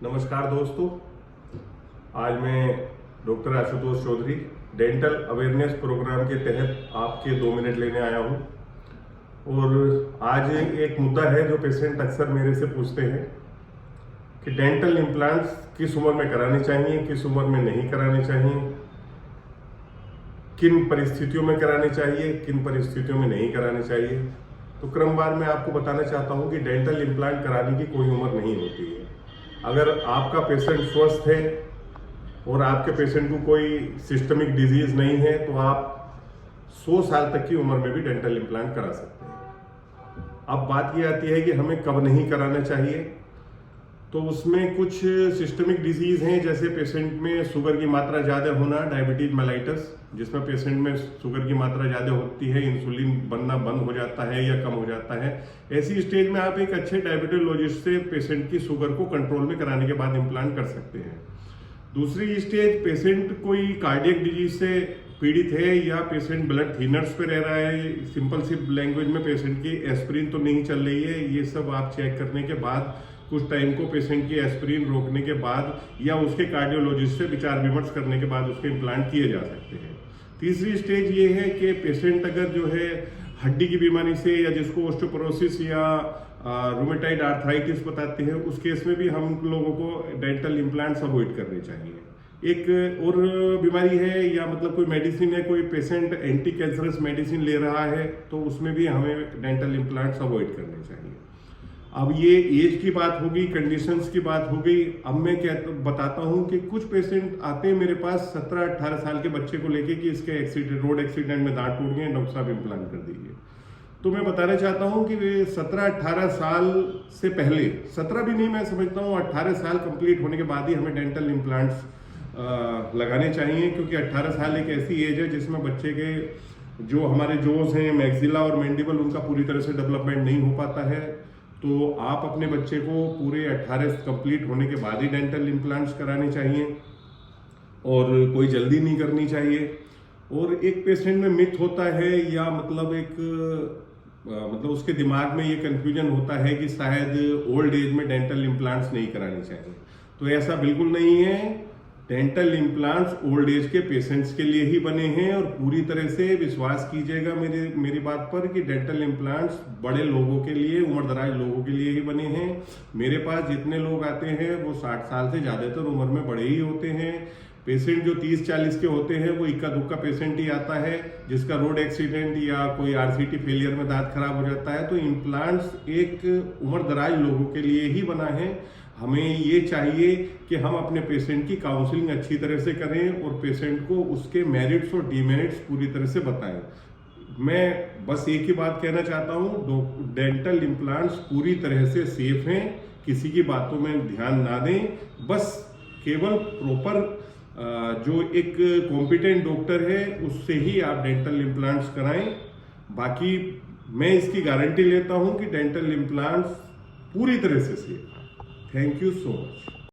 नमस्कार दोस्तों, आज मैं doctor Ashutosh Chaudhary dental awareness program के तहत आपके 2 मिनट लेने आया हूं। और आज एक मुद्दा है जो पेशेंट अक्सर मेरे से पूछते हैं कि डेंटल इम्प्लांट्स किस उम्र में कराने चाहिए, किस उम्र में नहीं कराने चाहिए, किन परिस्थितियों में कराने चाहिए, किन परिस्थितियों में नहीं कराने चाहिए। तो क्रमवार मैं आपको बताना चाहता हूं कि डेंटल इम्प्लांट कराने की कोई उम्र नहीं होती है। अगर आपका पेशेंट स्वस्थ है और आपके पेशेंट को कोई सिस्टमिक डिजीज नहीं है तो आप 100 साल तक की उम्र में भी डेंटल इम्प्लांट करा सकते हैं। अब बात ये आती है कि हमें कब नहीं कराना चाहिए। तो उसमें कुछ सिस्टमिक डिजीज हैं, जैसे पेशेंट में शुगर की मात्रा ज़्यादा होना, डायबिटीज मेलाइटस, जिसमें पेशेंट में शुगर की मात्रा ज़्यादा होती है, इंसुलिन बनना बंद हो जाता है या कम हो जाता है। ऐसी स्टेज में आप एक अच्छे डायबिटोलॉजिस्ट से पेशेंट की शुगर को कंट्रोल में कराने के बाद इम्प्लांट कर सकते हैं। दूसरी स्टेज, पेशेंट कोई कार्डियक डिजीज से पीड़ित है या पेशेंट ब्लड थिनर्स पे रह रहा है। सिंपल सी लैंग्वेज में पेशेंट की एस्पिरिन तो नहीं चल रही है। ये सब आप चेक करने के बाद कुछ टाइम को पेशेंट की एस्पिरिन रोकने के बाद या उसके कार्डियोलॉजिस्ट से विचार विमर्श करने के बाद उसके इम्प्लांट किए जा सकते हैं। तीसरी स्टेज ये है कि पेशेंट अगर जो है हड्डी की बीमारी से या जिसको ऑस्टियोपोरोसिस या रूमेटाइड आर्थराइटिस बताते हैं, उस केस में भी हम लोगों को डेंटल इम्प्लांट्स अवॉइड करने चाहिए। एक और बीमारी है या मतलब कोई मेडिसिन है, कोई पेशेंट एंटी कैंसरस मेडिसिन ले रहा है, तो उसमें भी हमें डेंटल इम्प्लांट्स अवॉइड करने चाहिए। अब ये एज की बात होगी, कंडीशंस की बात हो गई। अब मैं क्या बताता हूँ कि कुछ पेशेंट आते हैं मेरे पास 17-18 साल के बच्चे को लेके कि इसके रोड एक्सीडेंट में दांत टूट गए, डॉक्टर साहब इम्प्लांट कर दीजिए। तो मैं बताना चाहता हूँ कि 17-18 साल से पहले, 17 भी नहीं, मैं समझता हूँ 18 साल कंप्लीट होने के बाद ही हमें डेंटल इम्प्लांट्स लगाने चाहिए, क्योंकि 18 साल एक ऐसी एज है जिसमें बच्चे के जो हमारे जोज हैं, मैक्सिला और मैंडिबल, उनका पूरी तरह से डेवलपमेंट नहीं हो पाता है। तो आप अपने बच्चे को पूरे 18 कंप्लीट होने के बाद ही डेंटल इम्प्लांट्स कराने चाहिए और कोई जल्दी नहीं करनी चाहिए। और एक पेशेंट में मिथ होता है या मतलब उसके दिमाग में ये कंफ्यूजन होता है कि शायद ओल्ड एज में डेंटल इम्प्लांट्स नहीं कराने चाहिए। तो ऐसा बिल्कुल नहीं है। डेंटल इम्प्लांट्स ओल्ड एज के पेशेंट्स के लिए ही बने हैं और पूरी तरह से विश्वास कीजिएगा मेरी बात पर कि डेंटल इम्प्लांट्स बड़े लोगों के लिए, उम्रदराज लोगों के लिए ही बने हैं। मेरे पास जितने लोग आते हैं वो 60 साल से ज़्यादातर उम्र में बड़े ही होते हैं। पेशेंट जो 30-40 के होते हैं वो इक्का दुक्का पेशेंट ही आता है जिसका रोड एक्सीडेंट या कोई आरसीटी फेलियर में दांत खराब हो जाता है। तो इम्प्लांट्स एक उम्रदराज लोगों के लिए ही बना है। हमें ये चाहिए कि हम अपने पेशेंट की काउंसलिंग अच्छी तरह से करें और पेशेंट को उसके मेरिट्स और डीमेरिट्स पूरी तरह से बताएं। मैं बस एक ही बात कहना चाहता हूँ, डेंटल इम्प्लांट्स पूरी तरह से सेफ हैं। किसी की बातों में ध्यान ना दें, बस केवल प्रॉपर जो एक कॉम्पिटेंट डॉक्टर है उससे ही आप डेंटल इम्प्लांट्स कराएं। बाकी मैं इसकी गारंटी लेता हूं कि डेंटल इम्प्लांट्स पूरी तरह से सेफ हैं। Thank you so much.